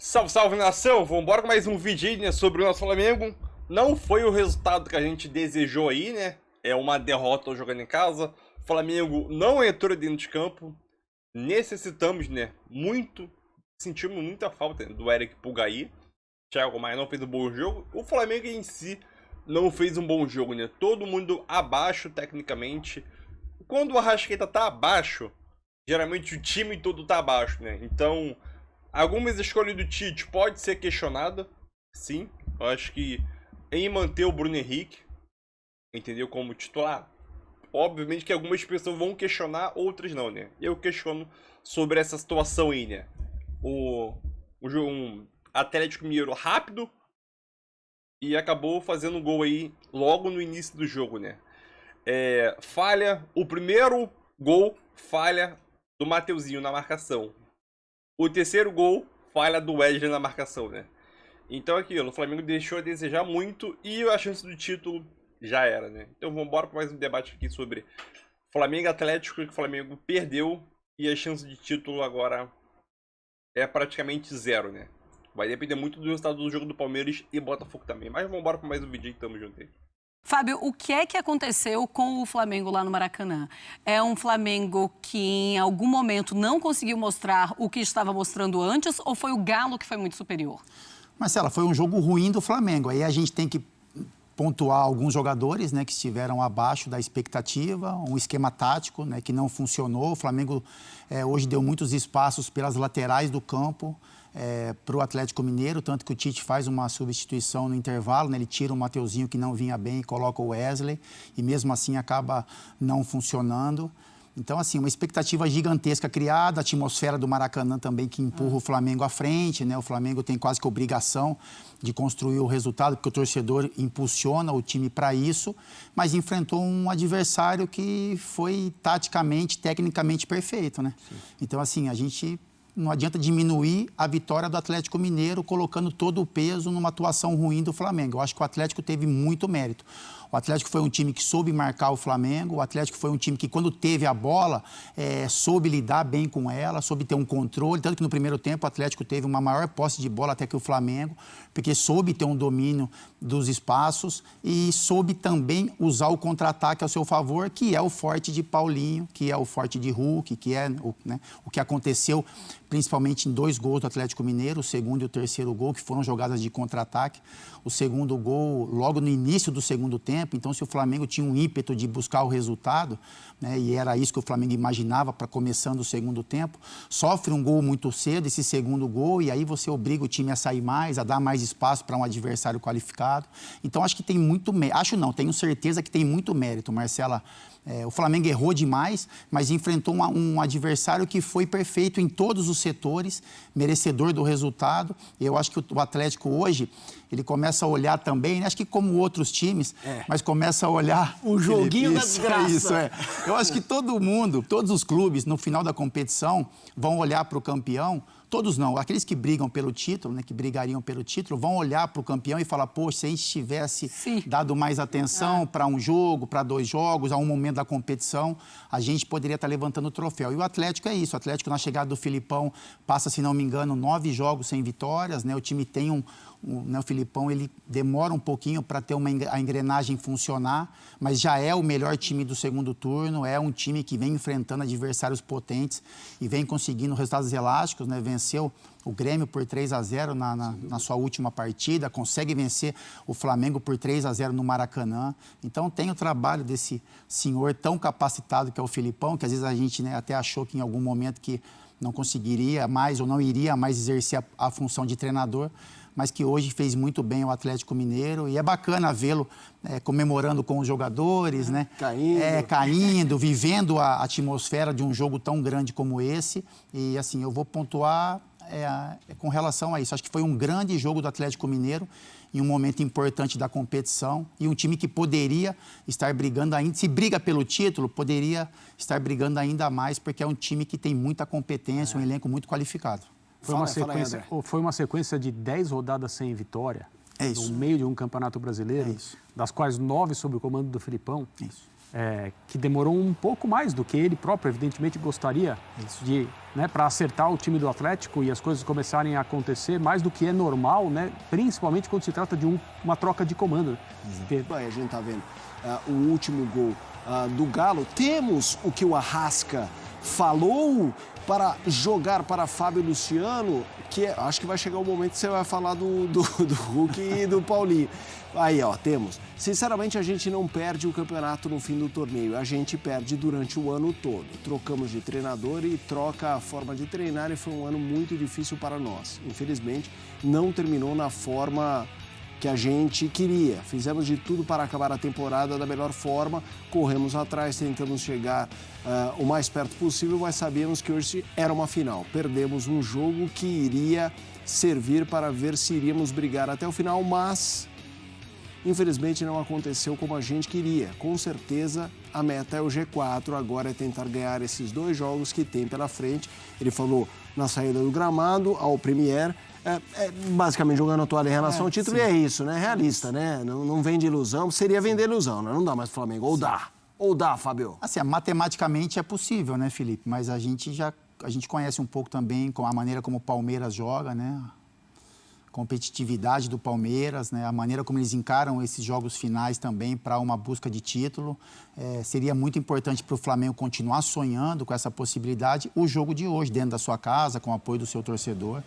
Salve, salve, nação! Vamos embora com mais um vídeo aí, né, sobre o nosso Flamengo. Não foi o resultado que a gente desejou aí, né? É uma derrota jogando em casa. O Flamengo não entrou dentro de campo. Necessitamos, né, sentimos muita falta, né, do Eric Pulgaí. Thiago Maia não fez um bom jogo. O Flamengo em si não fez um bom jogo, né? Todo mundo abaixo tecnicamente. Quando o Arrascaeta tá abaixo, geralmente o time todo tá abaixo, né? Então, algumas escolhas do Tite pode ser questionada, sim. Eu acho que em manter o Bruno Henrique, entendeu, como titular, obviamente que algumas pessoas vão questionar, outras não, né? Eu questiono sobre essa situação aí, né? Um Atlético Mineiro rápido e acabou fazendo um gol aí logo no início do jogo, né? Falha, o primeiro gol, falha do Mateuzinho na marcação. O terceiro gol, falha do Wesley na marcação, né? Então aquilo, o Flamengo deixou a desejar muito e a chance do título já era, né? Então vamos embora para mais um debate aqui sobre Flamengo e Atlético, que o Flamengo perdeu e a chance de título agora é praticamente zero, né? Vai depender muito do resultado do jogo do Palmeiras e Botafogo também. Mas vamos embora para mais um vídeo e tamo junto aí. Fábio, o que é que aconteceu com o Flamengo lá no Maracanã? É um Flamengo que em algum momento não conseguiu mostrar o que estava mostrando antes ou foi o Galo que foi muito superior? Marcela, foi um jogo ruim do Flamengo. Aí a gente tem que pontuar alguns jogadores, né, que estiveram abaixo da expectativa, um esquema tático, né, que não funcionou. O Flamengo hoje deu muitos espaços pelas laterais do campo para o Atlético Mineiro, tanto que o Tite faz uma substituição no intervalo, né, ele tira o Mateuzinho que não vinha bem e coloca o Wesley, e mesmo assim acaba não funcionando. Então, assim, uma expectativa gigantesca criada, a atmosfera do Maracanã também que empurra o Flamengo à frente, né? O Flamengo tem quase que obrigação de construir o resultado, porque o torcedor impulsiona o time para isso, mas enfrentou um adversário que foi taticamente, tecnicamente perfeito, né? Sim. Então, assim, a gente não adianta diminuir a vitória do Atlético Mineiro colocando todo o peso numa atuação ruim do Flamengo. Eu acho que o Atlético teve muito mérito. O Atlético foi um time que soube marcar o Flamengo, o Atlético foi um time que, quando teve a bola, soube lidar bem com ela, soube ter um controle, tanto que no primeiro tempo o Atlético teve uma maior posse de bola até que o Flamengo, porque soube ter um domínio dos espaços e soube também usar o contra-ataque ao seu favor, que é o forte de Paulinho, que é o forte de Hulk, que é o que aconteceu principalmente em 2 gols do Atlético Mineiro, o segundo e o terceiro gol, que foram jogadas de contra-ataque. O segundo gol, logo no início do segundo tempo. Então, se o Flamengo tinha um ímpeto de buscar o resultado, né, e era isso que o Flamengo imaginava para começando o segundo tempo, sofre um gol muito cedo, esse segundo gol, e aí você obriga o time a sair mais, a dar mais espaço para um adversário qualificado. Então, acho que tem muito mérito. Acho não, tenho certeza que tem muito mérito, Marcela. O Flamengo errou demais, mas enfrentou um adversário que foi perfeito em todos os setores, merecedor do resultado. Eu acho que o Atlético hoje, ele começa a olhar também, né? Acho que como outros times, mas começa a olhar... O joguinho da desgraça. Eu acho que todo mundo, todos os clubes, no final da competição, vão olhar para o campeão. Todos não, aqueles que brigam pelo título, né, que brigariam pelo título, vão olhar para o campeão e falar, poxa, se a gente tivesse dado mais atenção para um jogo, para 2 jogos, a um momento da competição, a gente poderia estar levantando o troféu. E o Atlético é isso, o Atlético na chegada do Filipão passa, se não me engano, 9 jogos sem vitórias, né, o time tem o Filipão, ele demora um pouquinho para ter a engrenagem funcionar, mas já é o melhor time do segundo turno, é um time que vem enfrentando adversários potentes e vem conseguindo resultados elásticos, né? Venceu o Grêmio por 3-0 na sua última partida, consegue vencer o Flamengo por 3-0 no Maracanã. Então tem o trabalho desse senhor tão capacitado que é o Filipão, que às vezes a gente, né, até achou que em algum momento que não conseguiria mais ou não iria mais exercer a função de treinador, mas que hoje fez muito bem o Atlético Mineiro, e é bacana vê-lo comemorando com os jogadores, né? Caindo, vivendo a atmosfera de um jogo tão grande como esse. E assim, eu vou pontuar com relação a isso. Acho que foi um grande jogo do Atlético Mineiro, em um momento importante da competição, e um time que poderia estar brigando ainda, se briga pelo título, poderia estar brigando ainda mais, porque é um time que tem muita competência, um elenco muito qualificado. Foi uma sequência de 10 rodadas sem vitória, no meio de um campeonato brasileiro, das quais 9 sob o comando do Filipão. que demorou um pouco mais do que ele próprio, evidentemente, gostaria de, né, para acertar o time do Atlético e as coisas começarem a acontecer mais do que é normal, né, principalmente quando se trata de uma troca de comando. Bem, a gente está vendo o último gol do Galo. Temos o que o Arrasca falou para jogar para Fábio Luciano, que acho que vai chegar o momento que você vai falar do Hulk e do Paulinho. Aí, ó, temos. Sinceramente, a gente não perde o campeonato no fim do torneio. A gente perde durante o ano todo. Trocamos de treinador e troca a forma de treinar e foi um ano muito difícil para nós. Infelizmente, não terminou na forma que a gente queria. Fizemos de tudo para acabar a temporada da melhor forma, corremos atrás, tentamos chegar o mais perto possível, mas sabíamos que hoje era uma final. Perdemos um jogo que iria servir para ver se iríamos brigar até o final, mas infelizmente não aconteceu como a gente queria. Com certeza a meta é o G4, agora é tentar ganhar esses 2 jogos que tem pela frente. Ele falou na saída do gramado ao Premier, basicamente jogando a toalha em relação ao título, sim. E é isso, né? Realista, né? Não vende ilusão, seria vender ilusão, né? Não dá mais pro Flamengo, ou dá, Fábio? Assim, matematicamente é possível, né, Felipe? Mas a gente conhece um pouco também com a maneira como o Palmeiras joga, né? Competitividade do Palmeiras, né? A maneira como eles encaram esses jogos finais também para uma busca de título. Seria muito importante para o Flamengo continuar sonhando com essa possibilidade. O jogo de hoje, dentro da sua casa, com o apoio do seu torcedor.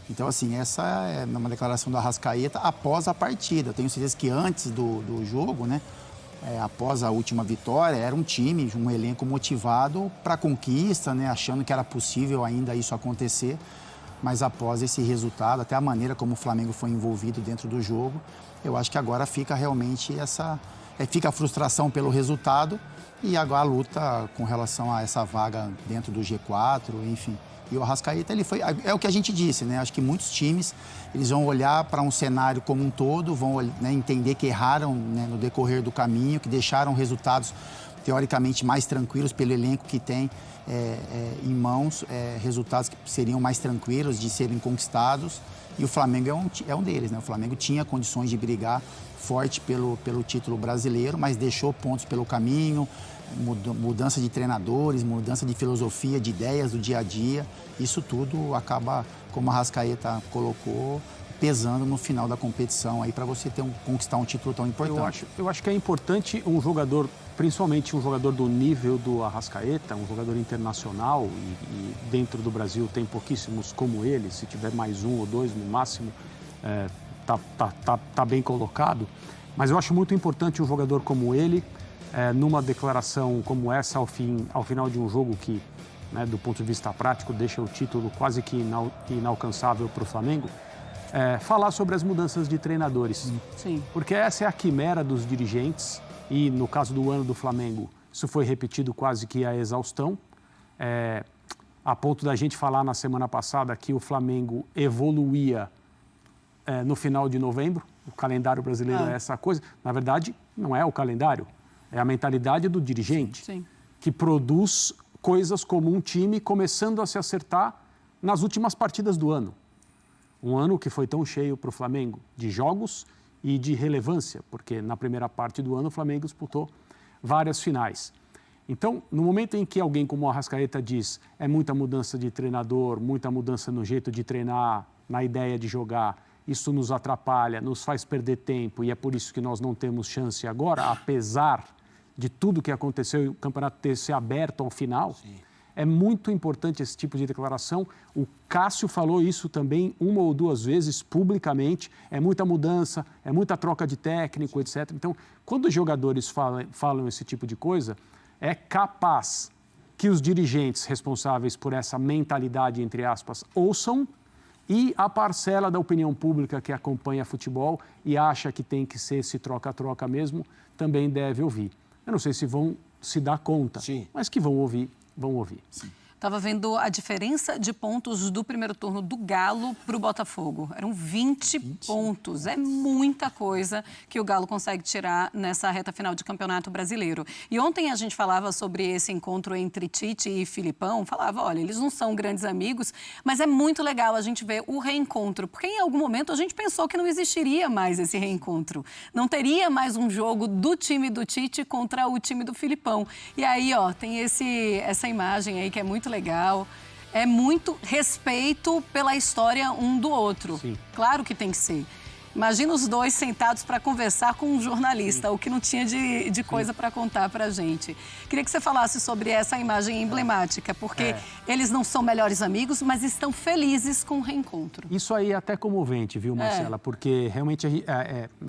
Então, assim, essa é uma declaração do Arrascaeta após a partida. Eu tenho certeza que antes do jogo, né? Após a última vitória, era um time, um elenco motivado para a conquista, né? Achando que era possível ainda isso acontecer. Mas após esse resultado, até a maneira como o Flamengo foi envolvido dentro do jogo, eu acho que agora fica realmente fica a frustração pelo resultado e agora a luta com relação a essa vaga dentro do G4, enfim. E o Arrascaeta, ele foi... É o que a gente disse, né? Acho que muitos times, eles vão olhar para um cenário como um todo, vão, né, entender que erraram, né, no decorrer do caminho, que deixaram resultados teoricamente mais tranquilos pelo elenco que tem em mãos, resultados que seriam mais tranquilos de serem conquistados. E o Flamengo é um deles, né? O Flamengo tinha condições de brigar forte pelo título brasileiro, mas deixou pontos pelo caminho, mudança de treinadores, mudança de filosofia, de ideias do dia a dia. Isso tudo acaba, como a Arrascaeta colocou, pesando no final da competição aí para você conquistar um título tão importante. Eu acho que é importante um jogador, principalmente um jogador do nível do Arrascaeta, um jogador internacional, e dentro do Brasil tem pouquíssimos como ele, se tiver mais 1 ou 2 no máximo, tá bem colocado. Mas eu acho muito importante um jogador como ele, numa declaração como essa ao final de um jogo que, né, do ponto de vista prático, deixa o título quase que inalcançável para o Flamengo, falar sobre as mudanças de treinadores. Sim. Porque essa é a quimera dos dirigentes e, no caso do ano do Flamengo, isso foi repetido quase que à exaustão, a ponto da gente falar na semana passada que o Flamengo evoluía no final de novembro. O calendário brasileiro é essa coisa. Na verdade, não é o calendário, é a mentalidade do dirigente, sim, que produz coisas como um time começando a se acertar nas últimas partidas do ano. Um ano que foi tão cheio para o Flamengo de jogos e de relevância, porque na primeira parte do ano o Flamengo disputou várias finais. Então, no momento em que alguém como o Arrascaeta diz é muita mudança de treinador, muita mudança no jeito de treinar, na ideia de jogar, isso nos atrapalha, nos faz perder tempo e é por isso que nós não temos chance agora, apesar de tudo que aconteceu e o campeonato ter se aberto ao final. Sim. É muito importante esse tipo de declaração. O Cássio falou isso também 1 ou 2 vezes publicamente. É muita mudança, é muita troca de técnico, etc. Então, quando os jogadores falam esse tipo de coisa, é capaz que os dirigentes responsáveis por essa mentalidade, entre aspas, ouçam, e a parcela da opinião pública que acompanha futebol e acha que tem que ser esse troca-troca mesmo, também deve ouvir. Eu não sei se vão se dar conta, sim, mas que vão ouvir, vão ouvir. Sim. Estava vendo a diferença de pontos do primeiro turno do Galo para o Botafogo. Eram 20 pontos. É muita coisa que o Galo consegue tirar nessa reta final de Campeonato Brasileiro. E ontem a gente falava sobre esse encontro entre Tite e Filipão. Falava, olha, eles não são grandes amigos, mas é muito legal a gente ver o reencontro. Porque em algum momento a gente pensou que não existiria mais esse reencontro. Não teria mais um jogo do time do Tite contra o time do Filipão. E aí, ó, tem essa imagem aí que é muito legal. É muito respeito pela história um do outro. Sim. Claro que tem que ser. Imagina os dois sentados para conversar com um jornalista, o que não tinha de coisa para contar para a gente. Queria que você falasse sobre essa imagem emblemática, porque eles não são melhores amigos, mas estão felizes com o reencontro. Isso aí é até comovente, viu, Marcela? Porque realmente,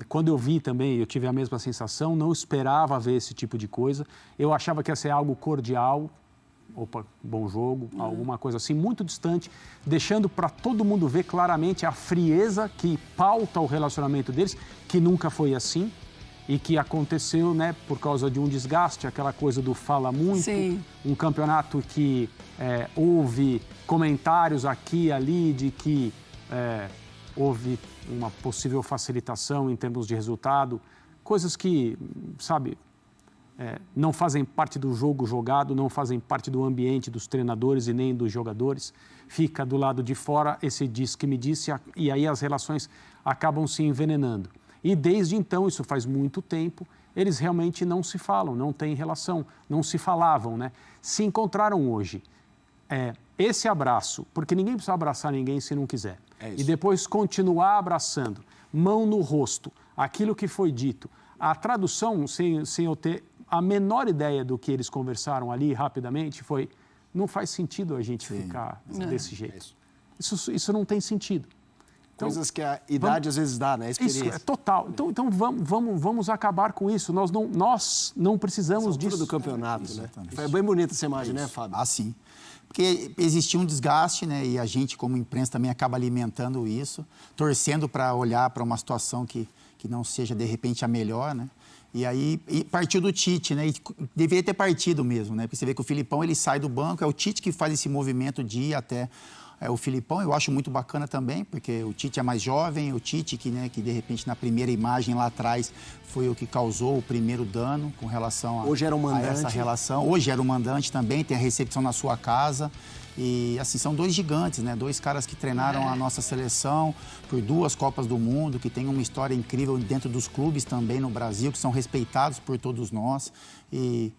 quando eu vi também, eu tive a mesma sensação, não esperava ver esse tipo de coisa. Eu achava que ia ser algo cordial, opa, bom jogo, alguma coisa assim, muito distante, deixando para todo mundo ver claramente a frieza que pauta o relacionamento deles, que nunca foi assim e que aconteceu, né, por causa de um desgaste, aquela coisa do fala muito, Sim. um campeonato que houve comentários aqui e ali de que houve uma possível facilitação em termos de resultado, coisas que, sabe, não fazem parte do jogo jogado, não fazem parte do ambiente dos treinadores e nem dos jogadores. Fica do lado de fora esse diz que me disse e aí as relações acabam se envenenando. E desde então, isso faz muito tempo, eles realmente não se falam, não têm relação, não se falavam, né? Se encontraram hoje. Esse abraço, porque ninguém precisa abraçar ninguém se não quiser. E depois continuar abraçando, mão no rosto, aquilo que foi dito. A tradução, sem eu ter a menor ideia do que eles conversaram ali rapidamente, foi: não faz sentido a gente ficar desse jeito. Isso não tem sentido. Então, coisas que a idade às vezes dá, né? A experiência. Isso é total. Então vamos acabar com isso. Nós não precisamos disso. Do campeonato, né? Exatamente. Foi bem bonita essa imagem, né, Fábio? Ah, sim. Porque existia um desgaste, né? E a gente, como imprensa, também acaba alimentando isso, torcendo para olhar para uma situação que não seja, de repente, a melhor, né? E aí partiu do Tite, né? E deveria ter partido mesmo, né? Porque você vê que o Filipão, ele sai do banco, é o Tite que faz esse movimento de ir até o Filipão. Eu acho muito bacana também, porque o Tite é mais jovem, o Tite que de repente, na primeira imagem lá atrás, foi o que causou o primeiro dano com relação Hoje era o mandante. a essa relação. Hoje era o mandante também, tem a recepção na sua casa. E, assim, são dois gigantes, né? Dois caras que treinaram a nossa seleção por 2 Copas do Mundo, que têm uma história incrível dentro dos clubes também no Brasil, que são respeitados por todos nós. E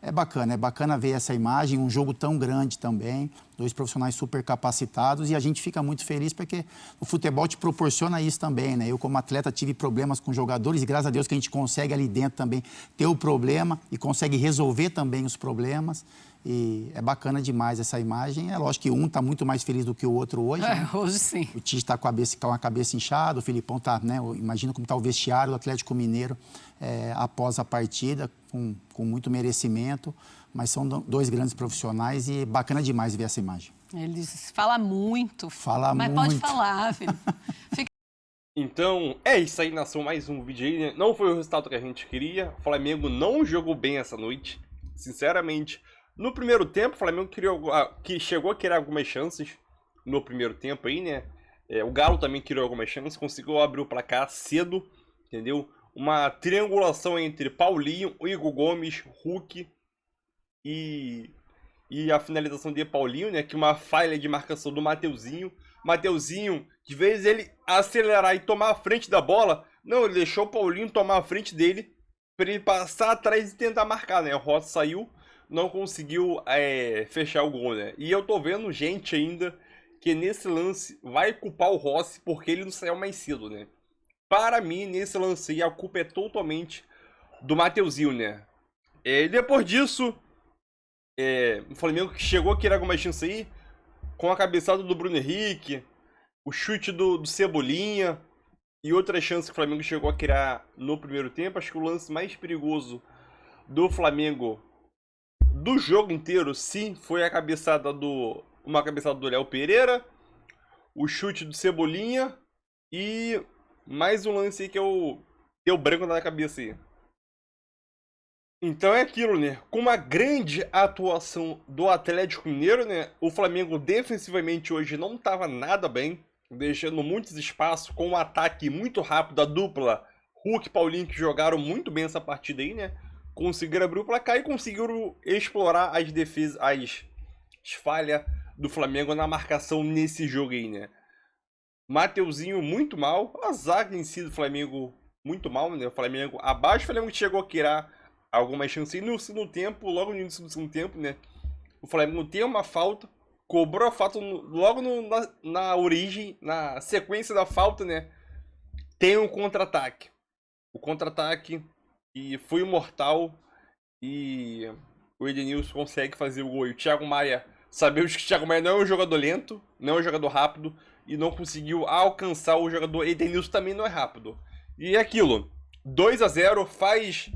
é bacana ver essa imagem, um jogo tão grande também, 2 profissionais super capacitados, e a gente fica muito feliz porque o futebol te proporciona isso também, né? Eu, como atleta, tive problemas com jogadores e graças a Deus que a gente consegue ali dentro também ter o problema e consegue resolver também os problemas. E é bacana demais essa imagem. É lógico que um está muito mais feliz do que o outro hoje. Né? Hoje sim. O Tite está com a cabeça inchada, o Filipão está, né? Imagina como está o vestiário do Atlético Mineiro após a partida, com muito merecimento. Mas são 2 grandes profissionais e bacana demais ver essa imagem. Eles falam muito. Mas Muito. pode falar, filho. Então, é isso aí, nação. Mais um vídeo aí, né? Não foi o resultado que a gente queria. O Flamengo não jogou bem essa noite. Sinceramente. No primeiro tempo, o Flamengo chegou a criar algumas chances no primeiro tempo aí, né? O Galo também criou algumas chances, conseguiu abrir o placar cedo, entendeu? Uma triangulação entre Paulinho, Igor Gomes, Hulk e a finalização de Paulinho, né? Que uma falha de marcação do Mateuzinho. Mateuzinho, de vez ele acelerar e tomar a frente da bola, não, ele deixou o Paulinho tomar a frente dele para ele passar atrás e tentar marcar, né? O Rossi saiu, não conseguiu fechar o gol, né? E eu tô vendo gente ainda que nesse lance vai culpar o Rossi porque ele não saiu mais cedo, né? Para mim, nesse lance aí, a culpa é totalmente do Mateuzinho, né? Depois disso, o Flamengo chegou a criar alguma chance aí, com a cabeçada do Bruno Henrique, o chute do Cebolinha e outras chances que o Flamengo chegou a criar no primeiro tempo. Acho que o lance mais perigoso do Flamengo do jogo inteiro, sim, foi uma cabeçada do Léo Pereira, o chute do Cebolinha e mais um lance aí que deu branco na cabeça aí. Então é aquilo, né? Com uma grande atuação do Atlético Mineiro, né? O Flamengo defensivamente hoje não estava nada bem, deixando muitos espaços, com um ataque muito rápido, a dupla Hulk e Paulinho, que jogaram muito bem essa partida aí, né? Conseguiram abrir o placar e conseguiram explorar as defesas, as falhas do Flamengo na marcação nesse jogo aí, né? Mateuzinho muito mal, a zaga em si do Flamengo muito mal, né? O Flamengo abaixo, o Flamengo chegou a criar algumas chances no segundo tempo, logo no início do segundo tempo, né? O Flamengo tem uma falta, cobrou a falta logo na origem, na sequência da falta, né? Tem um contra-ataque. O contra-ataque e foi mortal e o Edenilson consegue fazer o gol. E o Thiago Maia, sabemos que o Thiago Maia não é um jogador lento, não é um jogador rápido e não conseguiu alcançar o jogador. Edenilson também não é rápido. E é aquilo, 2-0 faz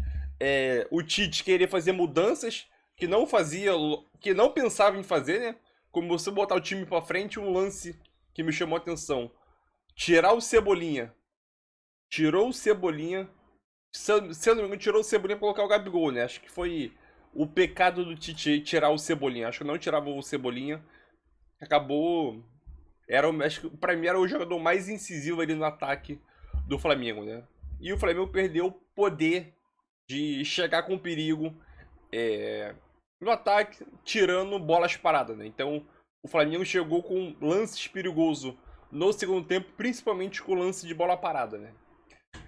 o Tite querer fazer mudanças que não fazia, que não pensava em fazer, né? Como você botar o time pra frente, um lance que me chamou a atenção. Tirar o Cebolinha. Tirou o Cebolinha. Se eu não me engano, tirou o Cebolinha pra colocar o Gabigol, né? Acho que foi o pecado do Tite tirar o Cebolinha. Acho que não tirava o Cebolinha. Acabou... acho que pra mim era o jogador mais incisivo ali no ataque do Flamengo, né? E o Flamengo perdeu o poder de chegar com perigo no ataque, tirando bolas paradas, né? Então, o Flamengo chegou com lances perigosos no segundo tempo, principalmente com o lance de bola parada, né?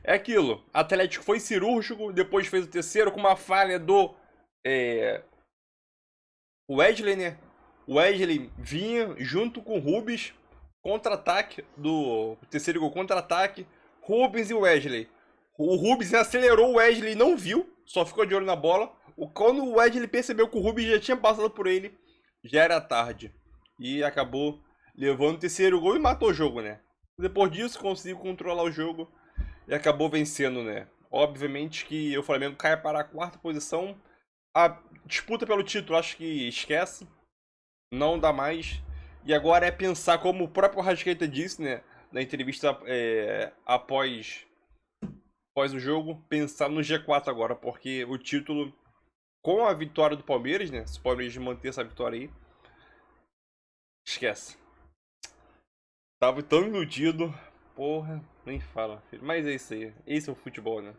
É aquilo, Atlético foi cirúrgico, depois fez o terceiro com uma falha do Wesley, né? O Wesley vinha junto com o Rubens, contra-ataque do terceiro gol, contra-ataque, Rubens e Wesley. O Rubens acelerou, o Wesley não viu, só ficou de olho na bola. Quando o Wesley percebeu que o Rubens já tinha passado por ele, já era tarde. E acabou levando o terceiro gol e matou o jogo, né? Depois disso, conseguiu controlar o jogo e acabou vencendo, né? Obviamente que o Flamengo cai para a quarta posição. A disputa pelo título, acho que esquece. Não dá mais. E agora é pensar, como o próprio Arrascaeta disse, né? Na entrevista após o jogo, pensar no G4 agora. Porque o título, com a vitória do Palmeiras, né? Se o Palmeiras manter essa vitória aí, esquece. Tava tão iludido. Porra, nem fala, filho. Mas é isso aí. Esse é o futebol, né?